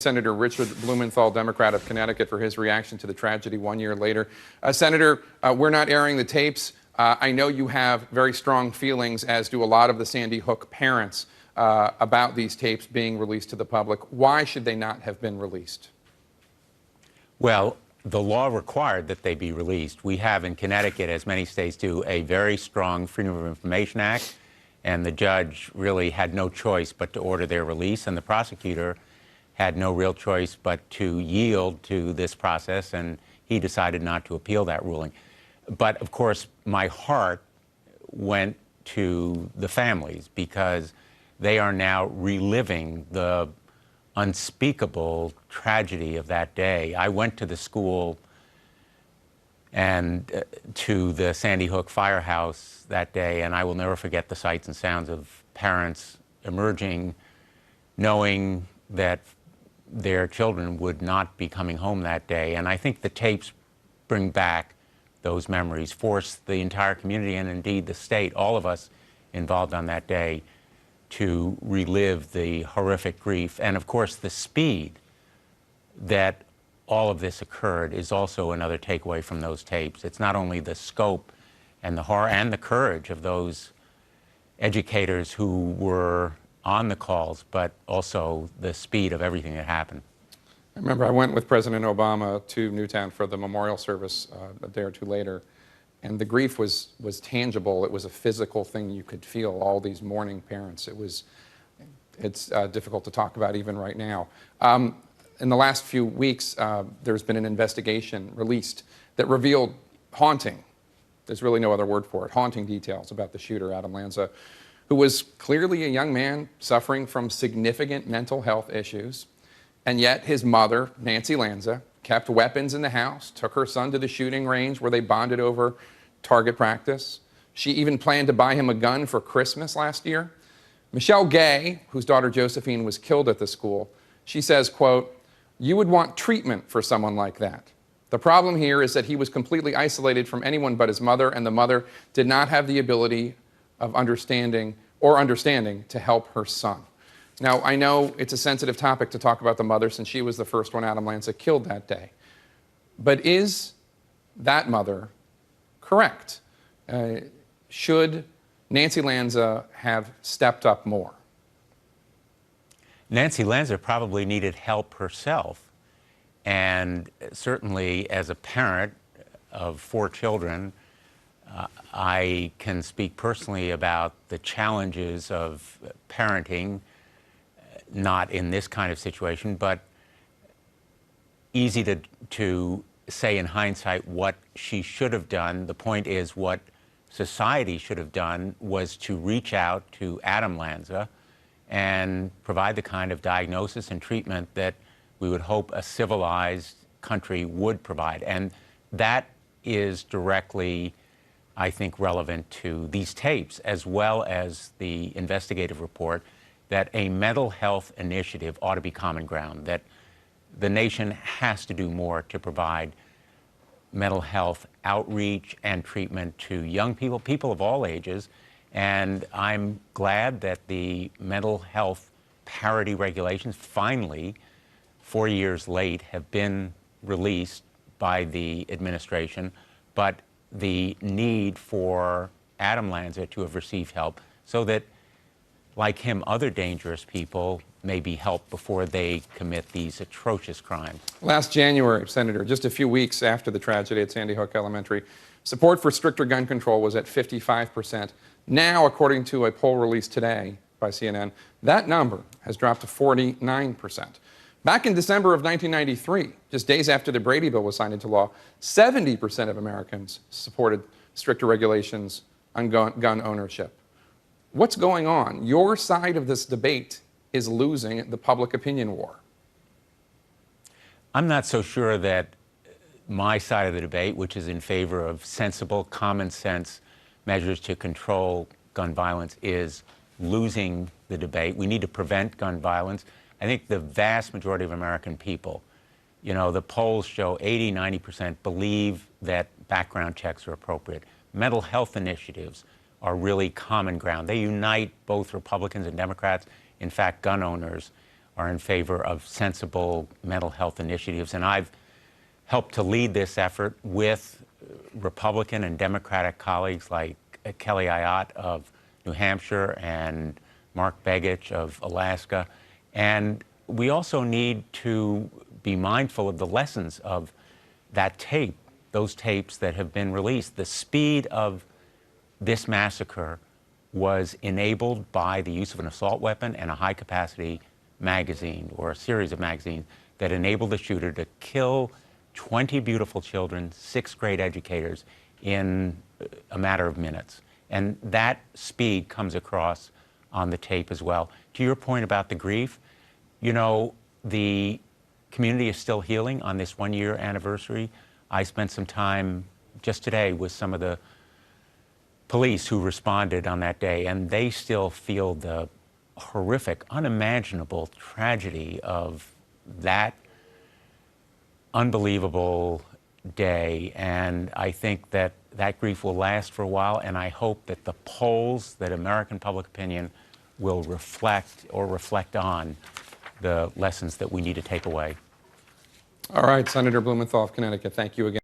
Senator Richard Blumenthal, Democrat of Connecticut, for his reaction to the tragedy 1 year later. Senator, we're not airing the tapes. I know you have very strong feelings, as do a lot of the Sandy Hook parents, about these tapes being released to the public. Why should they not have been released? Well, the law required that they be released. We have in Connecticut, as many states do, a very strong Freedom of Information Act, and the judge really had no choice but to order their release, and the prosecutor had no real choice but to yield to this process, and he decided not to appeal that ruling. But of course, my heart went to the families because they are now reliving the unspeakable tragedy of that day. I went to the school and to the Sandy Hook firehouse that day, and I will never forget the sights and sounds of parents emerging, knowing that their children would not be coming home that day. And I think the tapes bring back those memories, force the entire community and indeed the state, all of us involved on that day, to relive the horrific grief. And of course, the speed that all of this occurred is also another takeaway from those tapes. It's not only the scope and the horror and the courage of those educators who were on the calls, but also the speed of everything that happened. I remember I went with President Obama to Newtown for the memorial service a day or two later, and the grief was tangible. It was a physical thing you could feel, all these mourning parents. It's difficult to talk about even right now. In the last few weeks, there's been an investigation released that revealed haunting, there's really no other word for it, haunting details about the shooter, Adam Lanza, who was clearly a young man suffering from significant mental health issues. And yet his mother, Nancy Lanza, kept weapons in the house, took her son to the shooting range where they bonded over target practice. She even planned to buy him a gun for Christmas last year. Michelle Gay, whose daughter Josephine was killed at the school, she says, quote, "You would want treatment for someone like that. The problem here is that he was completely isolated from anyone but his mother, and the mother did not have the ability of understanding to help her son." Now, I know it's a sensitive topic to talk about the mother since she was the first one Adam Lanza killed that day. But is that mother correct? Should Nancy Lanza have stepped up more? Nancy Lanza probably needed help herself. And certainly as a parent of 4 children, I can speak personally about the challenges of parenting, not in this kind of situation, but easy to say in hindsight what she should have done. The point is, what society should have done was to reach out to Adam Lanza and provide the kind of diagnosis and treatment that we would hope a civilized country would provide. And that is directly, I think, relevant to these tapes, as well as the investigative report, that a mental health initiative ought to be common ground, that the nation has to do more to provide mental health outreach and treatment to young people, people of all ages. And I'm glad that the mental health parity regulations finally, 4 years late, have been released by the administration. But the need for Adam Lanza to have received help so that, like him, other dangerous people may be helped before they commit these atrocious crimes. Last January, Senator, just a few weeks after the tragedy at Sandy Hook Elementary, support for stricter gun control was at 55%. Now, according to a poll released today by CNN, that number has dropped to 49%. Back in December of 1993, just days after the Brady Bill was signed into law, 70% of Americans supported stricter regulations on gun ownership. What's going on? Your side of this debate is losing the public opinion war. I'm not so sure that my side of the debate, which is in favor of sensible, common sense measures to control gun violence, is losing the debate. We need to prevent gun violence. I think the vast majority of American people, you know, the polls show 80, 90% believe that background checks are appropriate. Mental health initiatives are really common ground. They unite both Republicans and Democrats. In fact, gun owners are in favor of sensible mental health initiatives. And I've helped to lead this effort with Republican and Democratic colleagues like Kelly Ayotte of New Hampshire and Mark Begich of Alaska. And we also need to be mindful of the lessons of that tape, those tapes that have been released. The speed of this massacre was enabled by the use of an assault weapon and a high-capacity magazine, or a series of magazines, that enabled the shooter to kill 20 beautiful children, 6th-grade educators, in a matter of minutes. And that speed comes across on the tape as well. To your point about the grief, you know, the community is still healing on this one-year anniversary. I spent some time just today with some of the police who responded on that day, and they still feel the horrific, unimaginable tragedy of that unbelievable day. And I think that that grief will last for a while, and I hope that the polls, that American public opinion will reflect on the lessons that we need to take away. All right, Senator Blumenthal of Connecticut, thank you again.